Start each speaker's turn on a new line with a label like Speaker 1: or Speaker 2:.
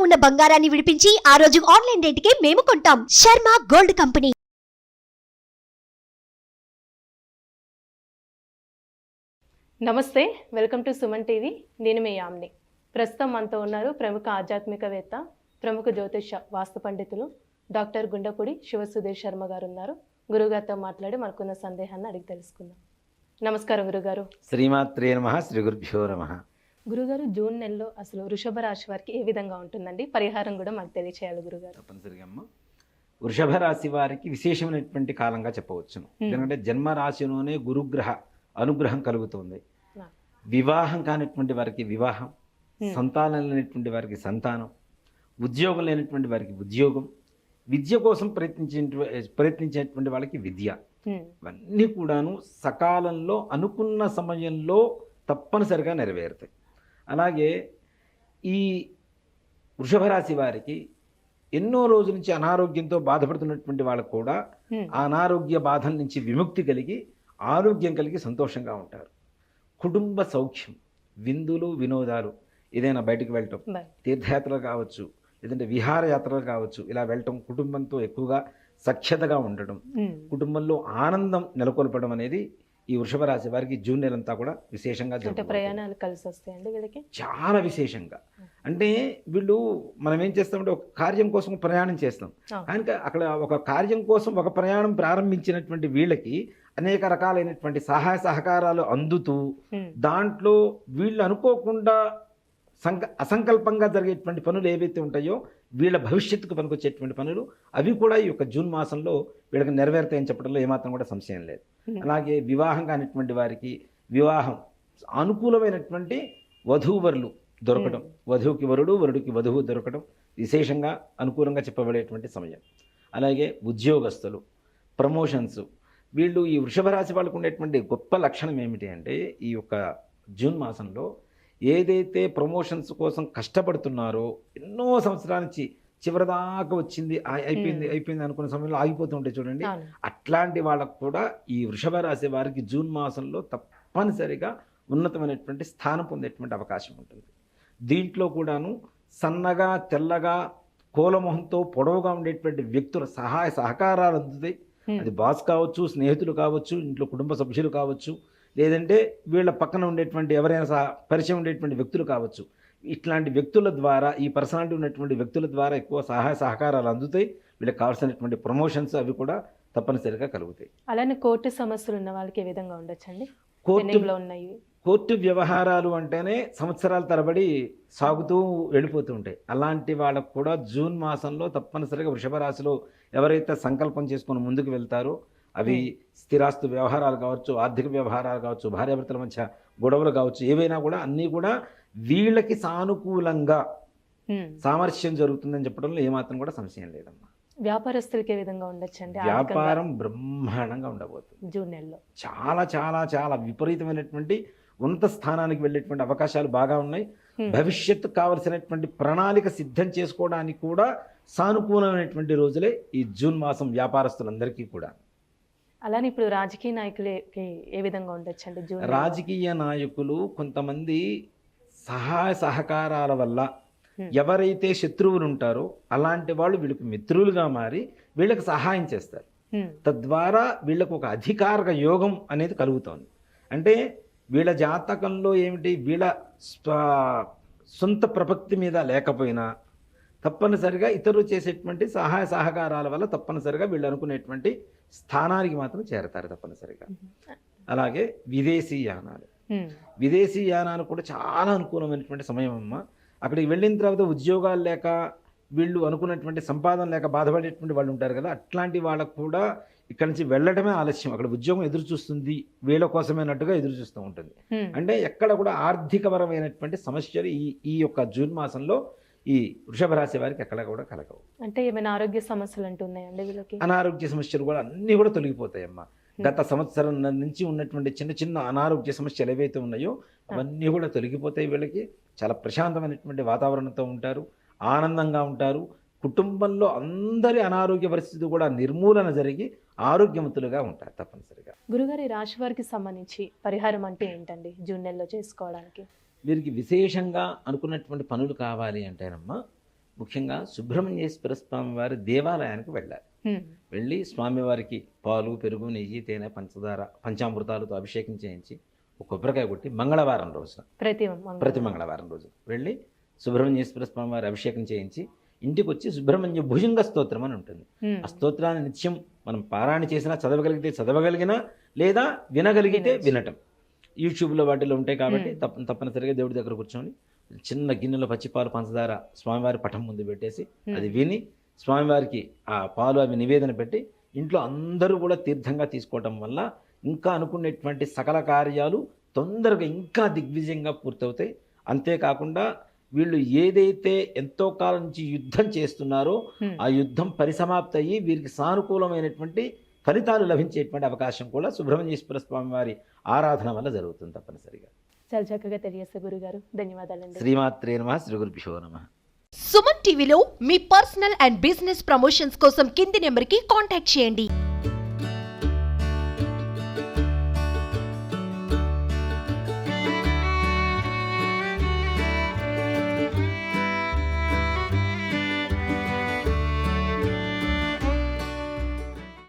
Speaker 1: ఉన్న బంగారాన్ని విడిపించి ఆ రోజు ఆన్లైన్ రేటుకే మేము కొంటాం. Sharma gold company.
Speaker 2: నమస్తే, వెల్కమ్ టు సుమన్ టీవీ. నేను మీ యామ్ని. ప్రస్తుతం మనతో ఉన్నారు ప్రముఖ ఆధ్యాత్మికవేత్త, ప్రముఖ జ్యోతిష వాస్తు పండితులు డాక్టర్ గుండపూడి శివసుధీర్ శర్మ గారు ఉన్నారు. గురుగారితో మాట్లాడి మనకున్న సందేహాన్ని అడిగి తెలుసుకుందాం. నమస్కారం గురుగారు.
Speaker 3: శ్రీమాత్రే నమః. శ్రీ గురుభ్యో నమః.
Speaker 2: గురుగారు, జూన్ నెలలో అసలు వృషభ రాశి వారికి ఏ విధంగా ఉంటుందండి? పరిహారం కూడా మాకు తెలియచేయాలి గురుగారు.
Speaker 3: తప్పనిసరిగా అమ్మ, వృషభ రాశి వారికి విశేషమైనటువంటి కాలంగా చెప్పవచ్చును. ఎందుకంటే జన్మరాశిలోనే గురుగ్రహ అనుగ్రహం కలుగుతుంది. వివాహం కానిటువంటి వారికి వివాహం, సంతానం లేనటువంటి వారికి సంతానం, ఉద్యోగం లేనటువంటి వారికి ఉద్యోగం, విద్య కోసం ప్రయత్నించేటువంటి వాళ్ళకి విద్య, ఇవన్నీ కూడాను సకాలంలో అనుకున్న సమయంలో తప్పనిసరిగా నెరవేరుతాయి. అలాగే ఈ వృషభ రాశి వారికి ఎన్నో రోజుల నుంచి అనారోగ్యంతో బాధపడుతున్నటువంటి వాళ్ళకు కూడా ఆ అనారోగ్య బాధల నుంచి విముక్తి కలిగి ఆరోగ్యం కలిగి సంతోషంగా ఉంటారు. కుటుంబ సౌఖ్యం, విందులు వినోదాలు, ఏదైనా బయటకు వెళ్ళటం, తీర్థయాత్రలు కావచ్చు, లేదంటే విహారయాత్రలు కావచ్చు, ఇలా వెళ్ళటం, కుటుంబంతో ఎక్కువగా సఖ్యతగా ఉండడం, కుటుంబంలో ఆనందం నెలకొల్పడం అనేది ఈ వృషభ రాశి వారికి జూన్ నెలంతా కూడా విశేషంగా
Speaker 2: ప్రయాణాలు కలిసి వస్తాయండి వీళ్ళకి.
Speaker 3: చాలా విశేషంగా. అంటే వీళ్ళు మనం ఏం చేస్తామంటే ఒక కార్యం కోసం ప్రయాణం చేస్తాం, కానీ అక్కడ ఒక కార్యం కోసం ఒక ప్రయాణం ప్రారంభించినటువంటి వీళ్ళకి అనేక రకాలైనటువంటి సహాయ సహకారాలు అందుతూ దాంట్లో వీళ్ళు అనుకోకుండా అసంకల్పంగా జరిగేటువంటి పనులు ఏవైతే ఉంటాయో వీళ్ళ భవిష్యత్తుకు పనికొచ్చేటువంటి పనులు అవి కూడా ఈ యొక్క జూన్ మాసంలో వీళ్ళకి నెరవేరుతాయని చెప్పడంలో ఏమాత్రం కూడా సంశయం లేదు. అలాగే వివాహం కానిటువంటి వారికి వివాహం, అనుకూలమైనటువంటి వధూవరులు దొరకడం, వధువుకి వరుడు, వరుడికి వధువు దొరకడం విశేషంగా అనుకూలంగా చెప్పబడేటువంటి సమయం. అలాగే ఉద్యోగస్తులు, ప్రమోషన్స్, వీళ్ళు ఈ వృషభ రాశి వాళ్ళకు ఉండేటువంటి గొప్ప లక్షణం ఏమిటి అంటే ఈ యొక్క జూన్ మాసంలో ఏదైతే ప్రమోషన్స్ కోసం కష్టపడుతున్నారో ఎన్నో సంవత్సరాల నుంచి చివరిదాకా వచ్చింది అయిపోయింది అనుకున్న సమయంలో ఆగిపోతుంటే చూడండి, అట్లాంటి వాళ్ళకు కూడా ఈ వృషభ రాశి వారికి జూన్ మాసంలో తప్పనిసరిగా ఉన్నతమైనటువంటి స్థానం పొందేటువంటి అవకాశం ఉంటుంది. దీంట్లో కూడాను సన్నగా తెల్లగా కోలమొహంతో పొడవుగా ఉండేటువంటి వ్యక్తుల సహాయ సహకారాలు అందుతాయి. అది బాస్ కావచ్చు, స్నేహితులు కావచ్చు, ఇంట్లో కుటుంబ సభ్యులు కావచ్చు, లేదంటే వీళ్ళ పక్కన ఉండేటువంటి ఎవరైనా పరిచయం ఉండేటువంటి వ్యక్తులు కావచ్చు. ఇట్లాంటి వ్యక్తుల ద్వారా, ఈ పర్సనాలిటీ ఉన్నటువంటి వ్యక్తుల ద్వారా ఎక్కువ సహాయ సహకారాలు అందుతాయి. వీళ్ళకి కావాల్సినటువంటి ప్రమోషన్స్ అవి కూడా తప్పనిసరిగా కలుగుతాయి.
Speaker 2: అలానే కోర్టు సమస్యలు ఉన్న వాళ్ళకి ఏ విధంగా ఉండొచ్చండి?
Speaker 3: కోర్టు వ్యవహారాలు అంటేనే సంవత్సరాల తరబడి సాగుతూ వెళ్ళిపోతూ ఉంటాయి. అలాంటి వాళ్ళకు కూడా జూన్ మాసంలో తప్పనిసరిగా వృషభ రాశిలో ఎవరైతే సంకల్పం చేసుకుని ముందుకు వెళ్తారో అవి స్థిరాస్తు వ్యవహారాలు కావచ్చు, ఆర్థిక వ్యవహారాలు కావచ్చు, భార్యాభర్తల మధ్య గొడవలు కావచ్చు, ఏవైనా కూడా అన్నీ కూడా వీళ్ళకి సానుకూలంగా సామరస్యం జరుగుతుందని చెప్పడంలో ఏమాత్రం కూడా సంశయం లేదమ్మా.
Speaker 2: వ్యాపారస్తులకి ఏ విధంగా ఉండొచ్చండి?
Speaker 3: వ్యాపారం బ్రహ్మాండంగా ఉండబోతుంది
Speaker 2: జూన్ నెలలో.
Speaker 3: చాలా చాలా చాలా విపరీతమైనటువంటి ఉన్నత స్థానానికి వెళ్ళేటువంటి అవకాశాలు బాగా ఉన్నాయి. భవిష్యత్తు కావలసినటువంటి ప్రణాళిక సిద్ధం చేసుకోవడానికి కూడా సానుకూలమైనటువంటి రోజులే ఈ జూన్ మాసం వ్యాపారస్తులందరికీ కూడా.
Speaker 2: అలానే ఇప్పుడు రాజకీయ నాయకులకి ఏ విధంగా ఉండొచ్చండి జూన్?
Speaker 3: రాజకీయ నాయకులు కొంతమంది సహాయ సహకారాల వల్ల ఎవరైతే శత్రువులు ఉంటారో అలాంటి వాళ్ళు వీళ్ళకి మిత్రులుగా మారి వీళ్ళకి సహాయం చేస్తారు. తద్వారా వీళ్ళకు ఒక అధికార యోగం అనేది కలుగుతోంది. అంటే వీళ్ళ జాతకంలో ఏమిటి, వీళ్ళ సొంత ప్రపత్తి మీద లేకపోయినా తప్పనిసరిగా ఇతరులు చేసేటువంటి సహాయ సహకారాల వల్ల తప్పనిసరిగా వీళ్ళు అనుకునేటువంటి స్థానానికి మాత్రం చేరతారు తప్పనిసరిగా. అలాగే విదేశీ యానాలు కూడా చాలా అనుకూలమైనటువంటి సమయం అమ్మ. అక్కడికి వెళ్ళిన తర్వాత ఉద్యోగాలు లేక వీళ్ళు అనుకున్నటువంటి సంపాదన లేక బాధపడేటువంటి వాళ్ళు ఉంటారు కదా, అట్లాంటి వాళ్ళకు కూడా ఇక్కడ నుంచి వెళ్ళడమే ఆలస్యం. అక్కడ ఉద్యోగం ఎదురు చూస్తుంది, వీళ్ళ కోసమైనట్టుగా ఎదురు చూస్తూ ఉంటుంది. అంటే ఎక్కడ కూడా ఆర్థికపరమైనటువంటి సమస్యలు ఈ యొక్క జూన్ మాసంలో ఈ వృషభ రాశి వారికి ఎక్కడ కూడా కలగవు.
Speaker 2: అంటే ఏమైనా ఆరోగ్య సమస్యలు అంటున్నాయండి వీళ్ళకి?
Speaker 3: అనారోగ్య సమస్యలు కూడా అన్నీ కూడా తొలగిపోతాయమ్మా. గత సంవత్సరం నుంచి ఉన్నటువంటి చిన్న చిన్న అనారోగ్య సమస్యలు ఏవైతే ఉన్నాయో అవన్నీ కూడా తొలగిపోతాయి. వీళ్ళకి చాలా ప్రశాంతమైనటువంటి వాతావరణంతో ఉంటారు, ఆనందంగా ఉంటారు. కుటుంబంలో అందరి అనారోగ్య పరిస్థితి కూడా నిర్మూలన జరిగి ఆరోగ్యవంతులుగా ఉంటారు తప్పనిసరిగా.
Speaker 2: గురుగారి రాశి వారికి సంబంధించి పరిహారం అంటే ఏంటండి జూన్ నెలలో చేసుకోవడానికి?
Speaker 3: వీరికి విశేషంగా అనుకున్నటువంటి పనులు కావాలి అంటేనమ్మా, ముఖ్యంగా సుబ్రహ్మణ్యేశ్వర స్వామి వారి దేవాలయానికి వెళ్ళాలి. వెళ్ళి స్వామివారికి పాలు, పెరుగు, నెయ్యి, తేనె, పంచదార, పంచామృతాలతో అభిషేకం చేయించి ఒక కొబ్బరికాయ కొట్టి మంగళవారం రోజున, ప్రతి మంగళవారం రోజు వెళ్ళి సుబ్రహ్మణ్యేశ్వర స్వామి వారి అభిషేకం చేయించి ఇంటికి వచ్చి సుబ్రహ్మణ్య భుజంగ స్తోత్రం అని ఉంటుంది. ఆ స్తోత్రాన్ని నిత్యం మనం పారాయణ చేసినా, చదవగలిగితే చదవగలిగినా, లేదా వినగలిగితే వినటం. యూట్యూబ్లో వాటిలో ఉంటాయి కాబట్టి తప్పనిసరిగా దేవుడి దగ్గర కూర్చొని చిన్న గిన్నెలో పచ్చిపాలు, పంచదార స్వామివారి పటం ముందు పెట్టేసి అది విని స్వామివారికి ఆ పాలు అవి నివేదన పెట్టి ఇంట్లో అందరూ కూడా తీర్థంగా తీసుకోవటం వల్ల ఇంకా అనుకునేటువంటి సకల కార్యాలు తొందరగా ఇంకా దిగ్విజయంగా పూర్తవుతాయి. అంతేకాకుండా వీళ్ళు ఏదైతే ఎంతో కాలం నుంచి యుద్ధం చేస్తున్నారో ఆ యుద్ధం పరిసమాప్తి అయ్యి వీరికి సానుకూలమైనటువంటి ఫలితాలు లభించేటువంటి అవకాశం కూడా సుబ్రహ్మణ్యేశ్వర స్వామి వారి ఆరాధన వల్ల జరుగుతుంది తప్పనిసరిగా.
Speaker 2: చాలా చక్కగా తెలియజేస్తారు గురుగారు, ధన్యవాదాలండి.
Speaker 3: శ్రీమాత్రే నమః, శ్రీ గురుభ్యో నమః.
Speaker 1: సుమన్ టీవీలో మీ పర్సనల్ అండ్ బిజినెస్ ప్రమోషన్స్ కోసం కింది నెంబర్కి కాంటాక్ట్ చేయండి.